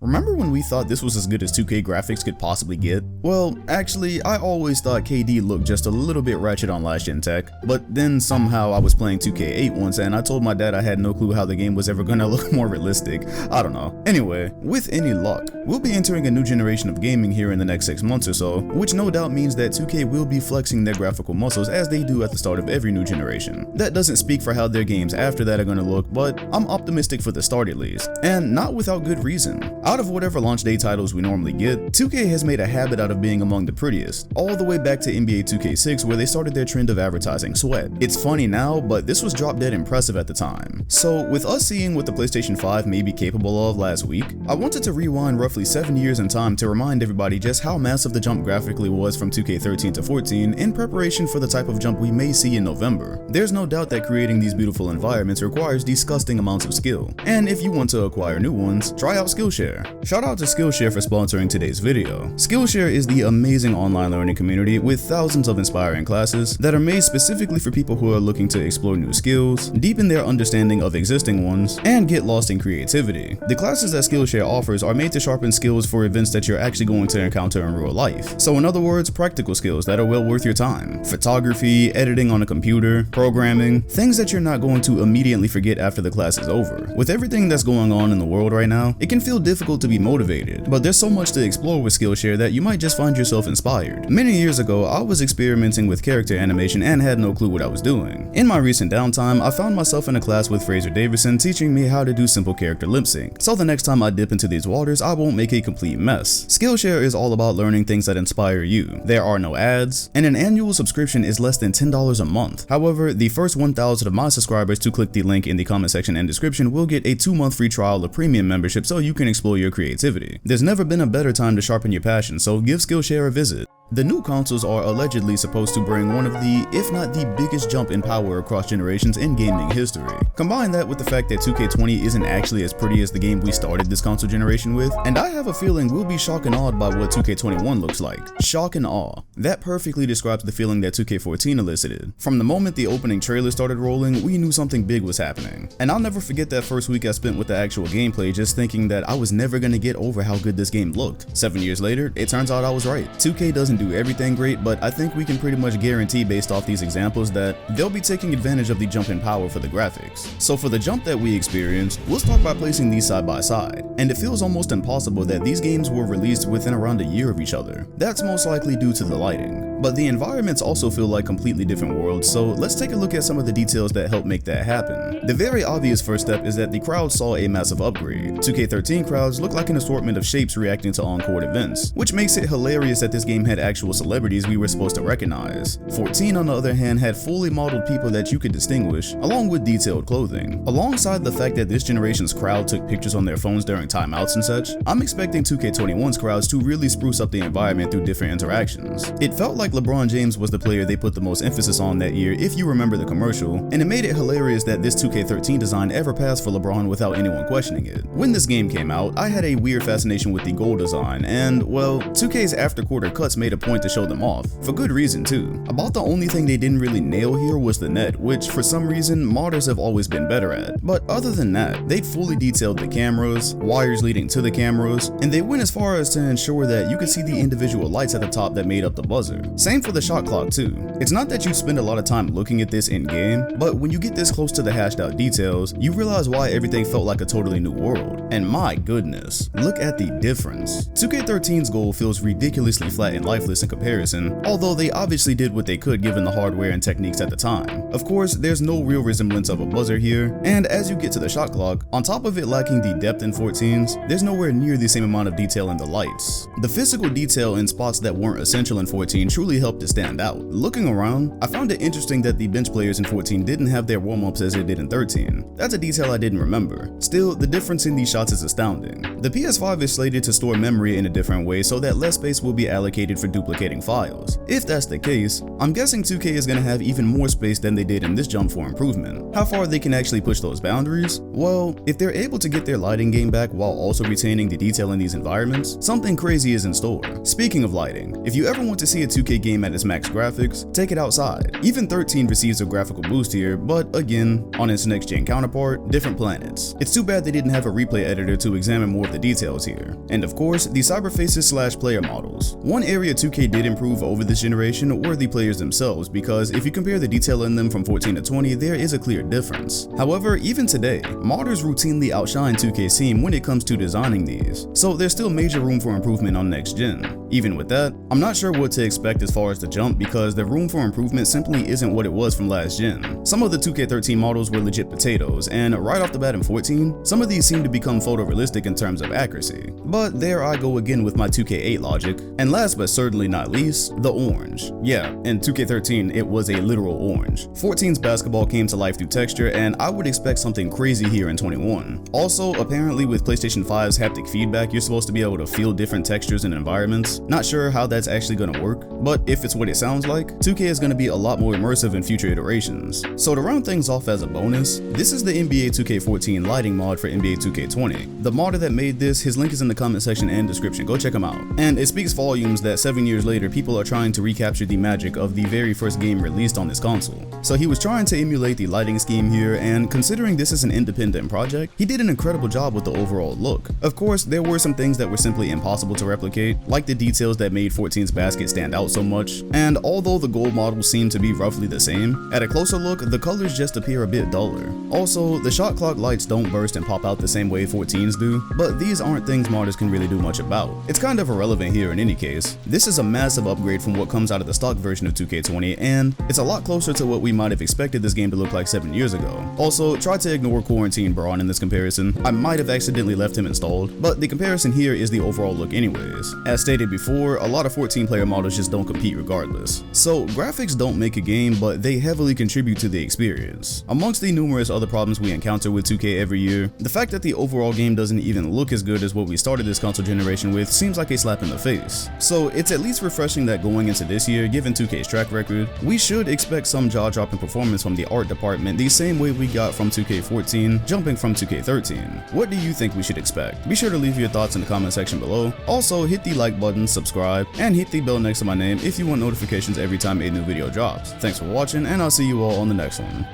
Remember when we thought this was as good as 2K graphics could possibly get? Well, actually, I always thought KD looked just a little bit ratchet on last-gen tech, but then somehow I was playing 2K8 once and I told my dad I had no clue how the game was ever gonna look more realistic. I don't know. Anyway, with any luck, we'll be entering a new generation of gaming here in the next 6 months or so, which no doubt means that 2K will be flexing their graphical muscles as they do at the start of every new generation. That doesn't speak for how their games after that are gonna look, but I'm optimistic for the start at least, and not without good reason. Out of whatever launch day titles we normally get, 2K has made a habit out of being among the prettiest, all the way back to NBA 2K6 where they started their trend of advertising sweat. It's funny now, but this was drop dead impressive at the time. So with us seeing what the PlayStation 5 may be capable of last week, I wanted to rewind roughly 7 years in time to remind everybody just how massive the jump graphically was from 2K13 to 14 in preparation for the type of jump we may see in November. There's no doubt that creating these beautiful environments requires disgusting amounts of skill, and if you want to acquire new ones, try out Skillshare. Shout out to Skillshare for sponsoring today's video. Skillshare is the amazing online learning community with thousands of inspiring classes that are made specifically for people who are looking to explore new skills, deepen their understanding of existing ones, and get lost in creativity. The classes that Skillshare offers are made to sharpen skills for events that you're actually going to encounter in real life. So in other words, practical skills that are well worth your time. Photography, editing on a computer, programming, things that you're not going to immediately forget after the class is over. With everything that's going on in the world right now, it can feel difficult to be motivated, but there's so much to explore with Skillshare that you might just find yourself inspired. Many years ago, I was experimenting with character animation and had no clue what I was doing. In my recent downtime, I found myself in a class with Fraser Davison teaching me how to do simple character lip sync, so the next time I dip into these waters, I won't make a complete mess. Skillshare is all about learning things that inspire you. There are no ads, and an annual subscription is less than $10 a month. However, the first 1,000 of my subscribers to click the link in the comment section and description will get a 2-month free trial of premium membership so you can explore your creativity. There's never been a better time to sharpen your passion, so give Skillshare a visit. The new consoles are allegedly supposed to bring one of the, if not the biggest jump in power across generations in gaming history. Combine that with the fact that 2K20 isn't actually as pretty as the game we started this console generation with, and I have a feeling we'll be shocked and awed by what 2K21 looks like. Shock and awe. That perfectly describes the feeling that 2K14 elicited. From the moment the opening trailer started rolling, we knew something big was happening. And I'll never forget that first week I spent with the actual gameplay just thinking that I was never gonna get over how good this game looked. 7 years later, it turns out I was right. 2K doesn't do everything great, but I think we can pretty much guarantee based off these examples that they'll be taking advantage of the jump in power for the graphics. So for the jump that we experienced, we'll start by placing these side by side, and it feels almost impossible that these games were released within around a year of each other. That's most likely due to the lighting, but the environments also feel like completely different worlds, so let's take a look at some of the details that help make that happen. The very obvious first step is that the crowd saw a massive upgrade. 2K13 crowds look like an assortment of shapes reacting to on-court events, which makes it hilarious that this game had actual celebrities we were supposed to recognize. 14 on the other hand had fully modeled people that you could distinguish, along with detailed clothing. Alongside the fact that this generation's crowd took pictures on their phones during timeouts and such, I'm expecting 2K21's crowds to really spruce up the environment through different interactions. It felt like LeBron James was the player they put the most emphasis on that year if you remember the commercial, and it made it hilarious that this 2K13 design ever passed for LeBron without anyone questioning it. When this game came out, I had a weird fascination with the goal design, and well, 2K's after quarter cuts made a point to show them off, for good reason too. About the only thing they didn't really nail here was the net, which for some reason modders have always been better at. But other than that, they'd fully detailed the cameras, wires leading to the cameras, and they went as far as to ensure that you could see the individual lights at the top that made up the buzzer. Same for the shot clock too. It's not that you spend a lot of time looking at this in game, but when you get this close to the hashed out details, you realize why everything felt like a totally new world. And my goodness, look at the difference. 2K13's goal feels ridiculously flat and lifeless in comparison, although they obviously did what they could given the hardware and techniques at the time. Of course, there's no real resemblance of a buzzer here, and as you get to the shot clock, on top of it lacking the depth in 14's, there's nowhere near the same amount of detail in the lights. The physical detail in spots that weren't essential in 14 truly helped it stand out. Looking around, I found it interesting that the bench players in 14 didn't have their warm-ups as they did in 13. That's a detail I didn't remember. Still, the difference in these shots is astounding. The PS5 is slated to store memory in a different way so that less space will be allocated for duplicating files. If that's the case, I'm guessing 2K is going to have even more space than they did in this jump for improvement. How far they can actually push those boundaries? Well, if they're able to get their lighting game back while also retaining the detail in these environments, something crazy is in store. Speaking of lighting, if you ever want to see a 2K game at its max graphics, take it outside. Even 13 receives a graphical boost here, but again, on its next-gen counterpart, different planets. It's too bad they didn't have a replay editor to examine more of the details here. And of course, the cyberfaces/player models. One area 2K did improve over this generation were the players themselves, because if you compare the detail in them from 14 to 20, there is a clear difference. However, even today, modders routinely outshine 2K's team when it comes to designing these, so there's still major room for improvement on next gen. Even with that, I'm not sure what to expect as far as the jump, because the room for improvement simply isn't what it was from last gen. Some of the 2K13 models were legit potatoes, and right off the bat in 14, some of these seem to become photorealistic in terms of accuracy. But there I go again with my 2K8 logic. And last but certainly not least, the orange. Yeah, in 2K13 it was a literal orange. 14's basketball came to life through texture, and I would expect something crazy here in 21. Also, apparently with PlayStation 5's haptic feedback, you're supposed to be able to feel different textures and environments. Not sure how that's actually gonna work, but if it's what it sounds like, 2K is gonna be a lot more immersive in future iterations. So to round things off as a bonus, this is the NBA 2K14 lighting mod for NBA 2K20. The modder that made this, his link is in the comment section and description, go check him out. And it speaks volumes that 7 years later, people are trying to recapture the magic of the very first game released on this console. So he was trying to emulate the lighting scheme here, and considering this is an independent project, he did an incredible job with the overall look. Of course, there were some things that were simply impossible to replicate, like the details that made 14's basket stand out so much, and although the gold models seem to be roughly the same, at a closer look, the colors just appear a bit duller. Also, the shot clock lights don't burst and pop out the same way 14's do, but these aren't things modders can really do much about. It's kind of irrelevant here in any case. This is a massive upgrade from what comes out of the stock version of 2K20, and it's a lot closer to what we might have expected this game to look like 7 years ago. Also, try to ignore Quarantine Braun in this comparison. I might have accidentally left him installed, but the comparison here is the overall look anyways. As stated before, a lot of 14-player models just don't compete regardless. So graphics don't make a game, but they heavily contribute to the experience. Amongst the numerous other problems we encounter with 2K every year, the fact that the overall game doesn't even look as good as what we started this console generation with seems like a slap in the face. So it's at least refreshing that going into this year, given 2K's track record, we should expect some jaw-dropping performance from the art department the same way we got from 2K14, jumping from 2K13. What do you think we should expect? Be sure to leave your thoughts in the comment section below. Also, hit the like button, subscribe, and hit the bell next to my name if you want notifications every time a new video drops. Thanks for watching, and I'll see you all on the next one.